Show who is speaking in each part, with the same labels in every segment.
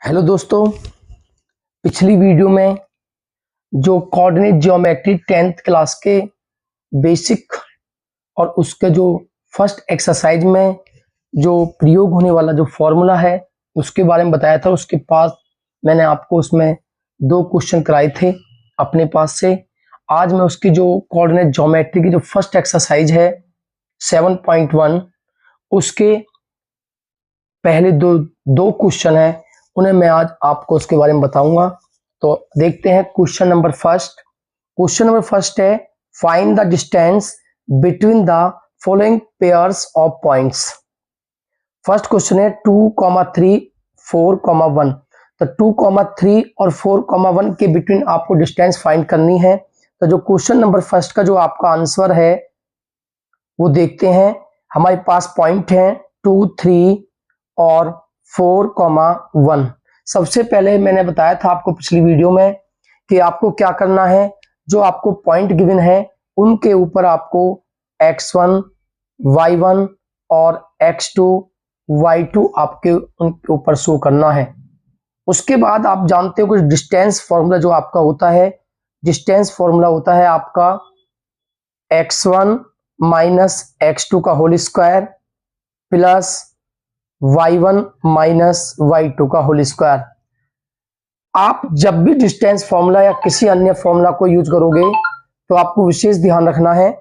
Speaker 1: Hello दोस्तों, पिछली video में जो कोऑर्डिनेट ज्योमेट्री 10th क्लास के बेसिक और उसके जो फर्स्ट एक्सरसाइज में जो प्रयोग होने वाला जो फॉर्मूला है उसके बारे में बताया था। उसके पास मैंने आपको उसमें 2 क्वेश्चन कराए थे अपने पास से। आज मैं उसकी जो कोऑर्डिनेट ज्योमेट्री की जो फर्स्ट एक्सरसाइज है 7.1 उसके पहले दो क्वेश्चन है, उन्हें मैं आज आपको उसके बारे में बताऊंगा। तो देखते हैं question number first. Question number first है find the distance between the following pairs of points. First question है 2,3, 4,1। तो 2,3 और 4,1 के बिटवीन आपको डिस्टेंस फाइंड करनी है। तो जो क्वेश्चन नंबर फर्स्ट का जो आपका आंसर है वो देखते हैं। हमारे पास पॉइंट है 2, 3 और 4,1। सबसे पहले मैंने बताया था आपको पिछली वीडियो में कि आपको क्या करना है, जो आपको पॉइंट गिवन है उनके ऊपर आपको x1, y1 और x2, y2 आपके उनके ऊपर शो करना है। उसके बाद आप जानते हो कि डिस्टेंस फॉर्मूला जो आपका होता है, डिस्टेंस फॉर्मूला होता है आपका x1 माइनस x2 का whole square plus y1 minus y2 का होल स्क्वायर। आप जब भी डिस्टेंस फॉर्मूला या किसी अन्य फॉर्मूला को यूज करोगे तो आपको विशेष ध्यान रखना है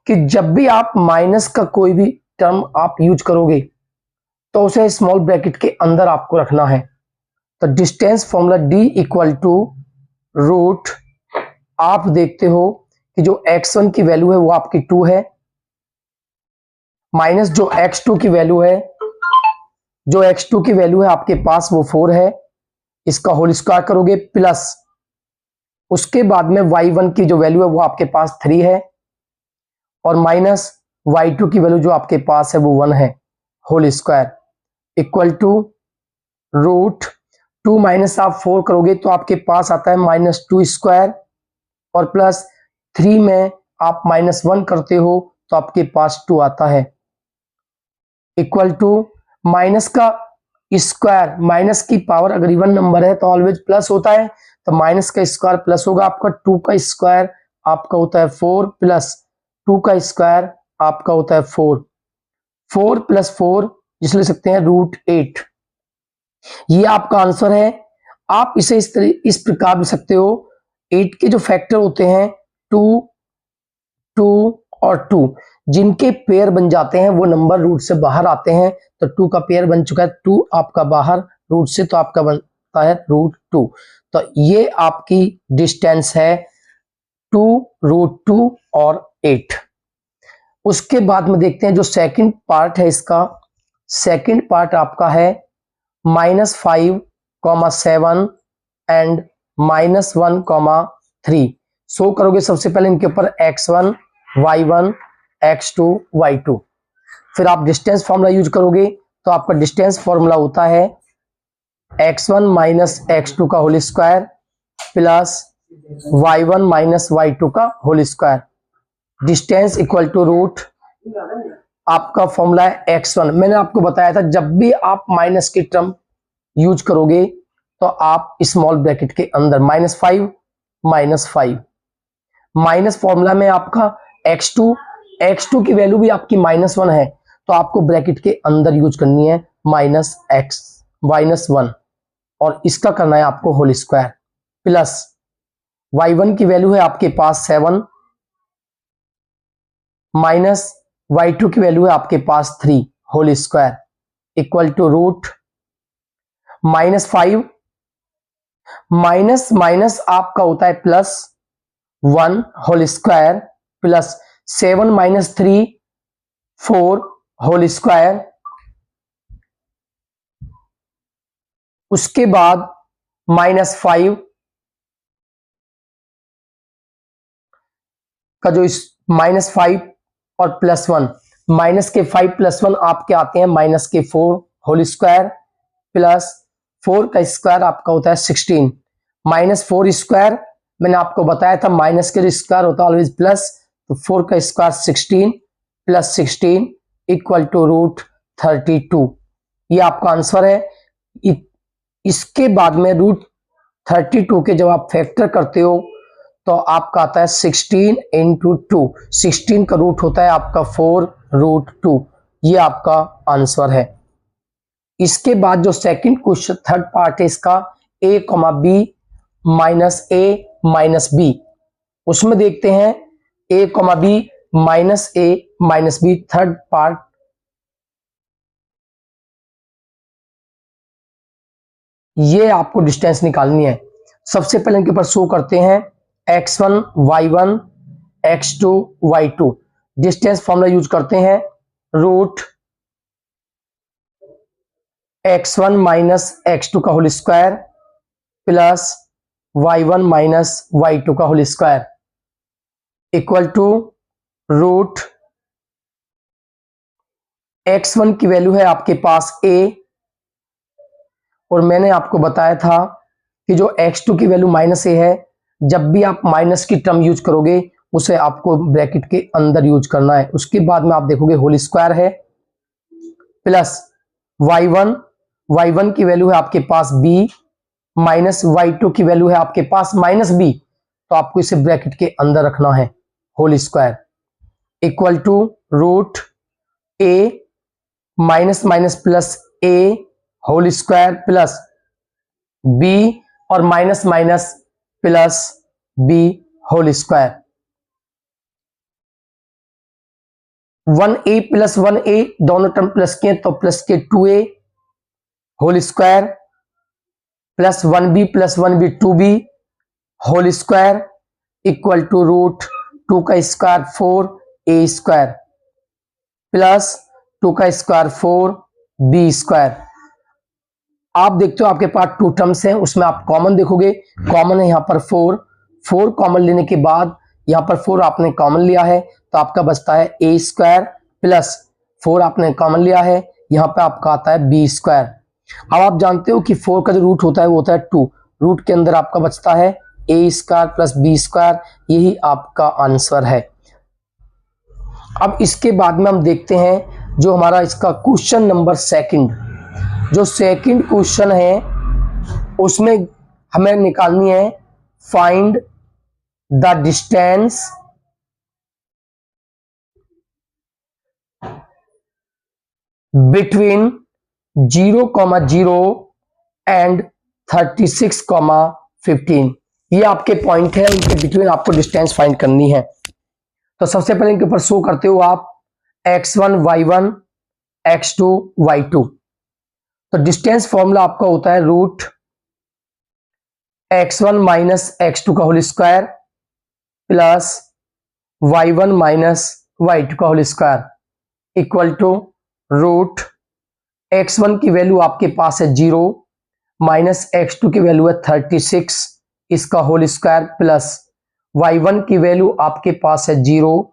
Speaker 1: कि जब भी आप माइनस का कोई भी टर्म आप यूज करोगे तो उसे स्मॉल ब्रैकेट के अंदर आपको रखना है। तो distance formula d equal to root, आप देखते हो कि जो x1 की वैल्यू है वो आपकी 2 है, माइनस जो x2 की वैल्यू है, जो x2 की वैल्यू है आपके पास वो 4 है, इसका होल स्क्वायर करोगे प्लस उसके बाद में y1 की जो वैल्यू है वो आपके पास 3 है और माइनस y2 की वैल्यू जो आपके पास है वो 1 है, whole square equal to root 2 minus आप 4 करोगे तो आपके पास आता है -2 स्क्वायर और प्लस 3 में आप -1 करते हो तो आपके पास 2 आता है इक्वल टू माइनस का स्क्वायर, माइनस की पावर अगर इवन नंबर है तो ऑलवेज प्लस होता है, तो माइनस का स्क्वायर प्लस होगा आपका। 2 का स्क्वायर आपका होता है 4 प्लस 2 का स्क्वायर आपका होता है 4, 4 प्लस 4 जिसे ले सकते हैं √8। ये आपका आंसर है। आप इसे इस प्रकार लिख सकते हो, 8 के जो फैक्टर होते हैं 2, 2 और 2 जिनके पेयर बन जाते हैं वो नंबर रूट से बाहर आते हैं। तो 2 का पेयर बन चुका है, 2 आपका बाहर रूट से, तो आपका बनता है √2। तो ये आपकी डिस्टेंस है 2, √2 और 8। उसके बाद में देखते हैं जो सेकंड पार्ट है इसका। सेकंड पार्ट आपका है -5,7 एंड -1,3। शो करोगे सबसे पहले इनके ऊपर x1, y1, x2, y2। फिर आप डिस्टेंस फॉर्मूला यूज करोगे तो आपका डिस्टेंस फॉर्मूला होता है x1 माइनस x2 का whole square plus y1 minus y2 का whole square. Distance equal to root, आपका फॉर्मूला है x1। मैंने आपको बताया था जब भी आप माइनस की टर्म यूज करोगे तो आप स्मॉल ब्रैकेट के अंदर -5 -5 माइनस फॉर्मूला में आपका x2 की वैल्यू भी आपकी -1 है, तो आपको ब्रैकेट के अंदर यूज करनी है -1 और इसका करना है आपको होल स्क्वायर प्लस y1 की वैल्यू है आपके पास 7 माइनस y2 की वैल्यू है आपके पास 3 whole square equal to root -5 minus minus आपका होता है +1 whole square plus 7 minus 3 4 whole square. उसके बाद -5 का जो इस -5 और +1, माइनस के 5 + 1 आपके आते हैं -4 होल स्क्वायर प्लस 4 का स्क्वायर आपका होता है 16 -4 स्क्वायर। मैंने आपको बताया था माइनस के स्क्वायर होता है ऑलवेज प्लस, तो 4 का स्क्वायर 16 + 16 इक्वल टू √32। ये आपका आंसर है। इसके बाद में √32 के जब आप फैक्टर करते हो तो आपका आता है 16 इंटू 2। 16 का रूट होता है आपका 4√2। ये आपका आंसर है। इसके बाद जो सेकंड क्वेश्चन थर्ड पार्ट है इसका a, b minus a minus b, उसमें देखते हैं a, b minus a minus b third part. ये आपको डिस्टेंस निकालनी है। सबसे पहले इनके ऊपर शो करते हैं x1 y1 x2 y2। Distance formula use करते हैं रूट x1 माइनस x2 का whole square plus y1 minus y2 का whole square equal to root x1 की वैल्यू है आपके पास a, और मैंने आपको बताया था कि जो x2 की वैल्यू माइनस a है, जब भी आप माइनस की टर्म यूज करोगे उसे आपको ब्रैकेट के अंदर यूज करना है। उसके बाद में आप देखोगे होल स्क्वायर है प्लस y1 की वैल्यू है आपके पास b माइनस y2 की वैल्यू है आपके पास माइनस b, तो आपको इसे ब्रैकेट के अंदर रखना है whole square equal to root a minus minus plus a whole square plus b और minus minus plus b whole square. 1a plus 1a दोनों टर्म प्लस के तो प्लस के 2a whole square plus 1b plus 1b 2b whole square equal to root 2 का square 4a square plus 2 का square 4b square. आप देखते हो आपके पास 2 टर्म्स हैं, उसमें आप कॉमन देखोगे, कॉमन है यहाँ पर 4 कॉमन लेने के बाद यहाँ पर 4 आपने कॉमन लिया है तो आपका बचता है a स्क्वायर प्लस 4 आपने कॉमन लिया है, यहाँ पे आपका आता है b स्क्वायर। अब आप जानते हो कि 4 का जो रूट होता है वो होता है 2, रूट के अंदर आपका बचता है a square plus b square, यही आपका आंसर है। अब इसके बाद में हम देखते हैं जो हमारा इसका क्वेश्चन नंबर सेकंड, जो सेकंड क्वेश्चन है उसमें हमें निकालनी है find the distance between 0,0 and 36,15। ये आपके पॉइंट है, उनके बिटवीन आपको डिस्टेंस फाइंड करनी है। तो सबसे पहले इनके ऊपर शो करते हो आप x1 y1 x2 y2। तो डिस्टेंस फॉर्मूला आपका होता है रूट x1 माइनस x2 का whole square plus y1 minus y2 का whole square equal to root x1 की वैल्यू आपके पास है 0 माइनस x2 की वैल्यू है 36 इसका होल स्क्वायर प्लस y1 की वैल्यू आपके पास है 0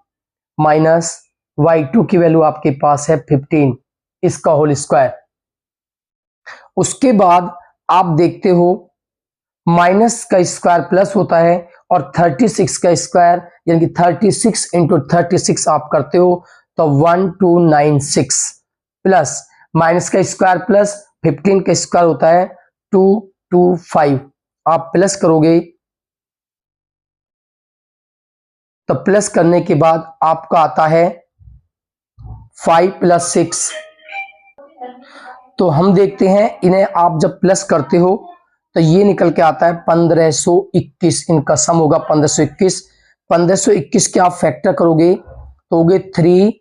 Speaker 1: माइनस y2 की वैल्यू आपके पास है 15 इसका होल स्क्वायर। उसके बाद आप देखते हो माइनस का स्क्वायर प्लस होता है और 36 का स्क्वायर यानी कि 36 इंटू 36 आप करते हो तो 1296 प्लस माइनस का स्क्वायर प्लस 15 का स्क्वायर होता है 225। आप प्लस करोगे तो प्लस करने के बाद आपका आता है 5 प्लस 6। तो हम देखते हैं इन्हें आप जब प्लस करते हो तो ये निकल के आता है 1521, इनका सम होगा 1521। 1521 के आप फैक्टर करोगे तो होगे 3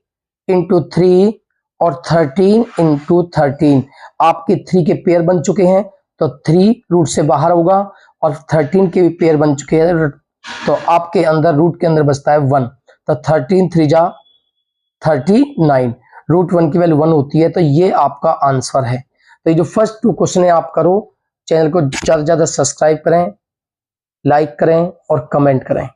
Speaker 1: इंटू 3 और 13 इंटू 13। आपके 3 के पेयर बन चुके हैं तो 3 रूट से बाहर होगा और 13 के भी पेयर बन चुके हैं तो आपके अंदर रूट के अंदर बचता है 1। तो 13 3 जा 39, रूट 1 की वैल्यू 1 होती है। तो ये आपका आंसर है। तो ये जो फर्स्ट 2 क्वेश्चन है आप करो, चैनल को ज़्यादा से ज़्यादा सब्सक्राइब करें, लाइक करें और कमेंट करें।